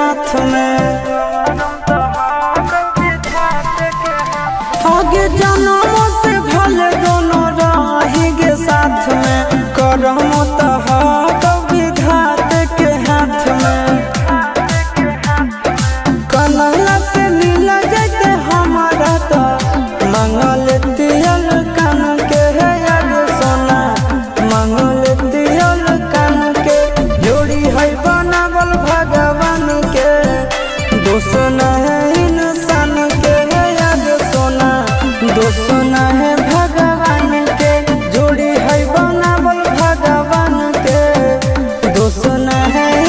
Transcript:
हाथ में। आगे जन्मों से भले दोनों रहेंगे साथ में, करम